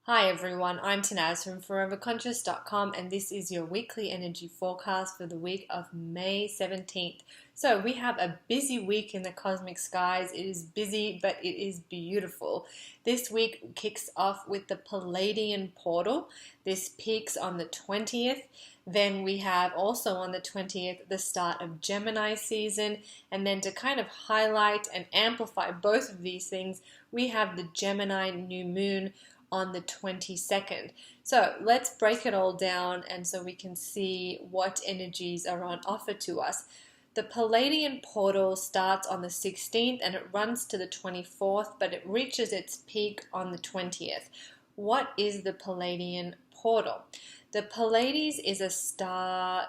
Hi everyone, I'm Tanaz from foreverconscious.com and this is your weekly energy forecast for the week of May 17th. So we have a busy week in the cosmic skies. It is busy, but it is beautiful. This week kicks off with the Palladian Portal. This peaks on the 20th. Then we have also on the 20th the start of Gemini season. And then to kind of highlight and amplify both of these things, we have the Gemini New Moon on the 22nd. So let's break it all down and so we can see what energies are on offer to us. The Palladian Portal starts on the 16th and it runs to the 24th, but it reaches its peak on the 20th. What is the Palladian Portal? The Pallades is a star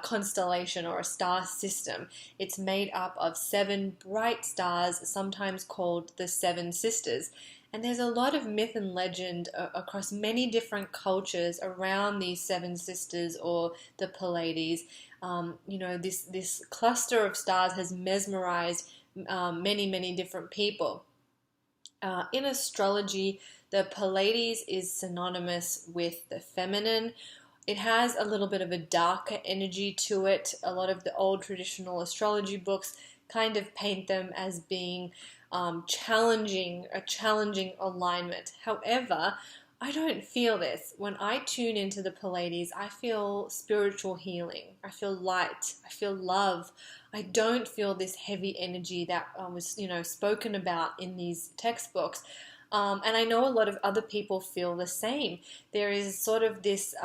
constellation or a star system. It's made up of 7 bright stars, sometimes called the Seven Sisters. And there's a lot of myth and legend across many different cultures around these Seven Sisters or the Pallades. This cluster of stars has mesmerized many different people. In astrology, the Pallades is synonymous with the feminine. It has a little bit of a darker energy to it. A lot of the old traditional astrology books kind of paint them as being a challenging alignment. However, I don't feel this. When I tune into the Pallades, I feel spiritual healing. I feel light. I feel love. I don't feel this heavy energy that was, spoken about in these textbooks. And I know a lot of other people feel the same. There is sort of this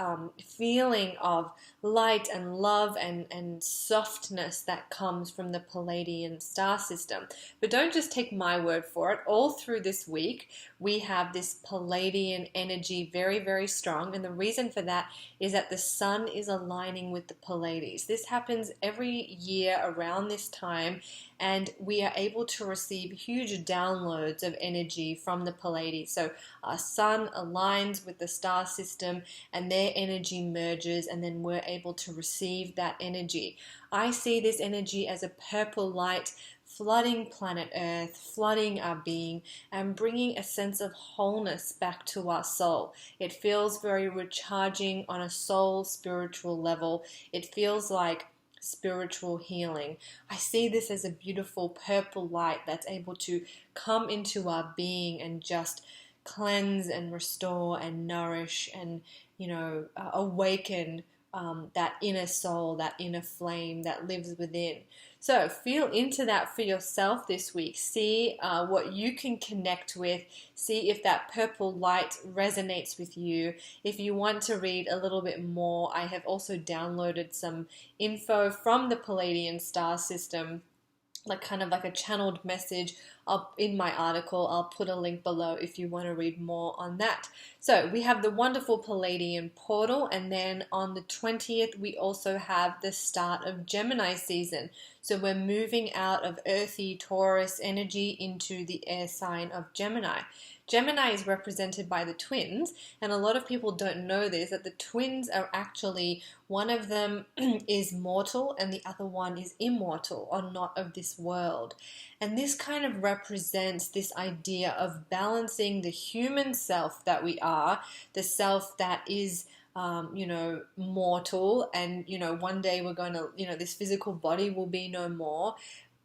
feeling of light and love and softness that comes from the Palladian star system. But don't just take my word for it. All through this week, we have this Palladian energy very strong. And the reason for that is that the sun is aligning with the Pallades. This happens every year around this time, and we are able to receive huge downloads of energy from the Pallades. So our sun aligns with the star system and their energy merges, and then we're able to receive that energy. I see this energy as a purple light flooding planet Earth, flooding our being, and bringing a sense of wholeness back to our soul. It feels very recharging on a soul spiritual level. It feels like spiritual healing. I see this as a beautiful purple light that's able to come into our being and just cleanse and restore and nourish and, awaken that inner soul, that inner flame that lives within. So feel into that for yourself this week. See what you can connect with. See if that purple light resonates with you. If you want to read a little bit more, I have also downloaded some info from the Palladian star system, kind of like a channeled message. In my article, I'll put a link below if you want to read more on that. So we have the wonderful Palladian Portal, and then on the 20th, we also have the start of Gemini season. So we're moving out of earthy Taurus energy into the air sign of Gemini. Gemini is represented by the twins, and a lot of people don't know this, that the twins are actually, one of them is mortal and the other one is immortal or not of this world. And this kind of represents this idea of balancing the human self that we are, the self that is mortal, and, one day we're going to, this physical body will be no more,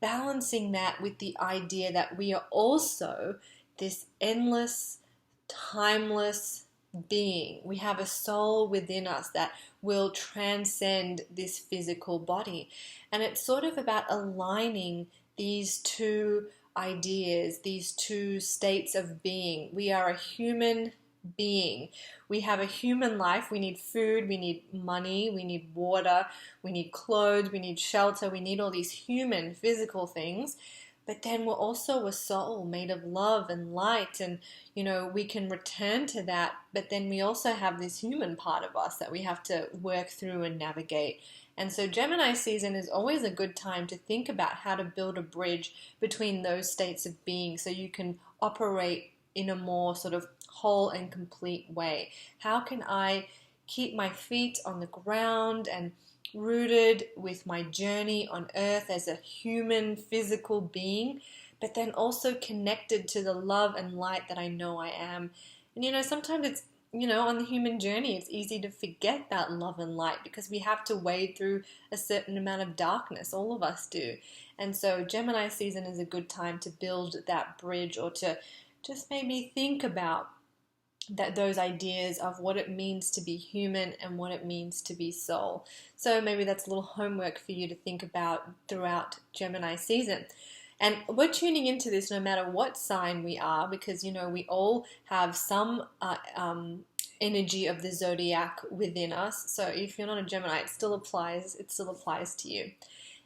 balancing that with the idea that we are also this endless, timeless being. We have a soul within us that will transcend this physical body. And it's sort of about aligning these two ideas, these two states of being. We are a human being. We have a human life. We need food, we need money, we need water, we need clothes, we need shelter, we need all these human physical things. But then we're also a soul made of love and light, and we can return to that, but then we also have this human part of us that we have to work through and navigate. And so Gemini season is always a good time to think about how to build a bridge between those states of being so you can operate in a more sort of whole and complete way. How can I keep my feet on the ground and rooted with my journey on earth as a human physical being, but then also connected to the love and light that I know I am, And sometimes it's, on the human journey, it's easy to forget that love and light because we have to wade through a certain amount of darkness. All of us do. And so Gemini season is a good time to build that bridge, or to just maybe think about those ideas of what it means to be human and what it means to be soul. So maybe that's a little homework for you to think about throughout Gemini season. And we're tuning into this no matter what sign we are, because we all have some energy of the zodiac within us. So if you're not a Gemini, it still applies to you.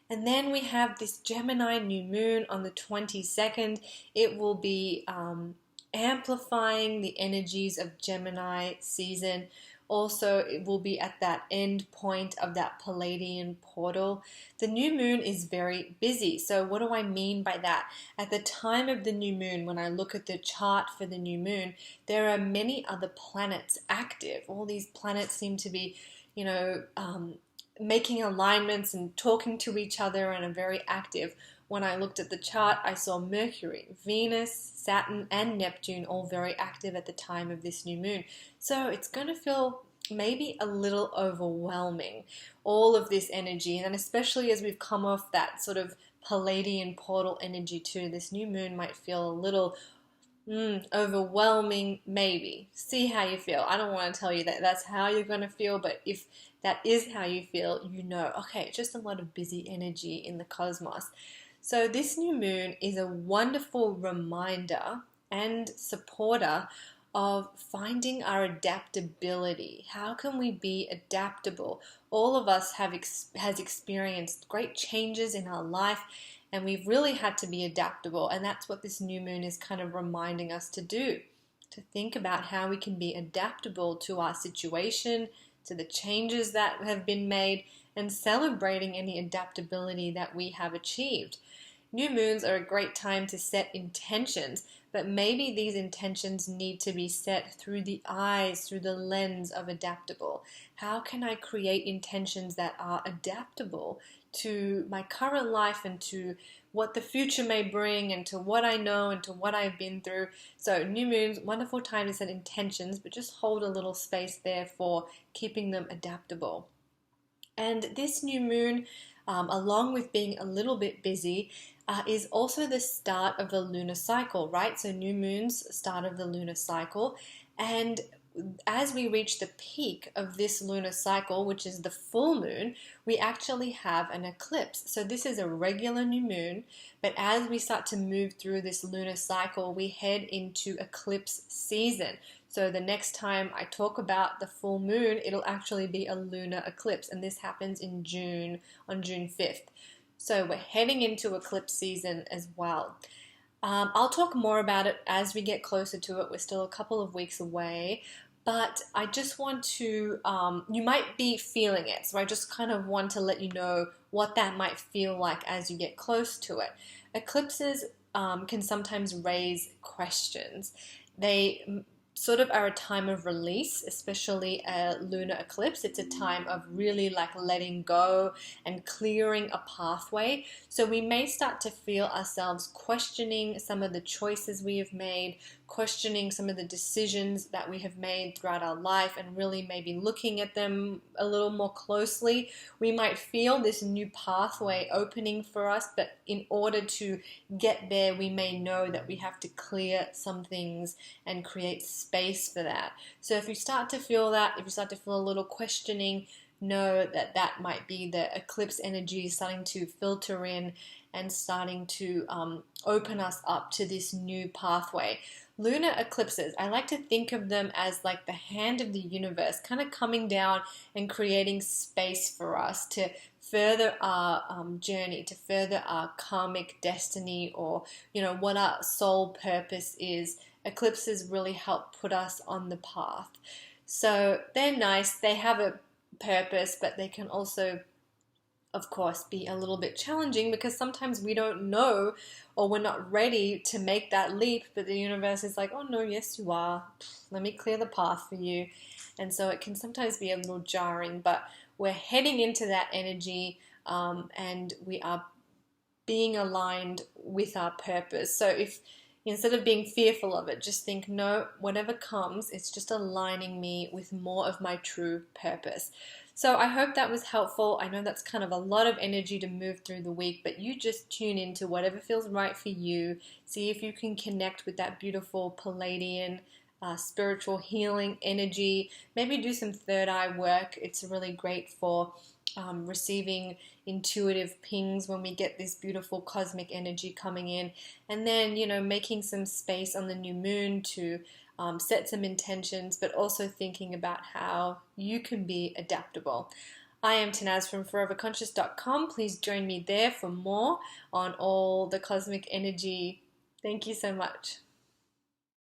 And then we have this Gemini new moon on the 22nd. It will be amplifying the energies of Gemini season. Also, it will be at that end point of that Palladian portal. The new moon is very busy. So what do I mean by that? At the time of the new moon, when I look at the chart for the new moon, there are many other planets active. All these planets seem to be, making alignments and talking to each other and are very active. When I looked at the chart, I saw Mercury, Venus, Saturn, and Neptune all very active at the time of this new moon. So it's going to feel maybe a little overwhelming, all of this energy. And especially as we've come off that sort of Palladian portal energy too, this new moon might feel a little overwhelming, maybe. See how you feel. I don't want to tell you that that's how you're going to feel, but if that is how you feel, okay, just a lot of busy energy in the cosmos. So this new moon is a wonderful reminder and supporter of finding our adaptability. How can we be adaptable? All of us has experienced great changes in our life, and we've really had to be adaptable. And that's what this new moon is kind of reminding us to do, to think about how we can be adaptable to our situation, to the changes that have been made, and celebrating any adaptability that we have achieved. New moons are a great time to set intentions, but maybe these intentions need to be set through the eyes, through the lens of adaptable. How can I create intentions that are adaptable to my current life and to what the future may bring and to what I know and to what I've been through? So new moons, wonderful time to set intentions, but just hold a little space there for keeping them adaptable. And this new moon, along with being a little bit busy, is also the start of the lunar cycle, right? So new moons, start of the lunar cycle. And as we reach the peak of this lunar cycle, which is the full moon, we actually have an eclipse. So this is a regular new moon, but as we start to move through this lunar cycle, we head into eclipse season. So the next time I talk about the full moon, it'll actually be a lunar eclipse, and this happens in June, on June 5th. So we're heading into eclipse season as well. I'll talk more about it as we get closer to it. We're still a couple of weeks away, but I just want to, you might be feeling it, so I just kind of want to let you know what that might feel like as you get close to it. Eclipses can sometimes raise questions. They sort of are a time of release, especially a lunar eclipse. It's a time of really letting go and clearing a pathway. So we may start to feel ourselves questioning some of the choices we have made, questioning some of the decisions that we have made throughout our life, and really maybe looking at them a little more closely. We might feel this new pathway opening for us, but in order to get there, we may know that we have to clear some things and create space for that. So if you start to feel that, if you start to feel a little questioning, know that that might be the eclipse energy starting to filter in and starting to open us up to this new pathway. Lunar eclipses, I like to think of them as like the hand of the universe kind of coming down and creating space for us to further our journey, to further our karmic destiny, or what our soul purpose is. Eclipses really help put us on the path. So they're nice, they have a purpose, but they can also, of course, be a little bit challenging because sometimes we don't know, or we're not ready to make that leap, but the universe is like, oh no, yes you are, let me clear the path for you. And so it can sometimes be a little jarring, but we're heading into that energy, and we are being aligned with our purpose. So if instead of being fearful of it, just think, no, whatever comes, it's just aligning me with more of my true purpose. So I hope that was helpful. I know that's kind of a lot of energy to move through the week, but you just tune into whatever feels right for you. See if you can connect with that beautiful Palladian spiritual healing energy. Maybe do some third eye work. It's really great for receiving intuitive pings when we get this beautiful cosmic energy coming in. And then, making some space on the new moon to set some intentions, but also thinking about how you can be adaptable. I am Tanaz from foreverconscious.com. Please join me there for more on all the cosmic energy. Thank you so much.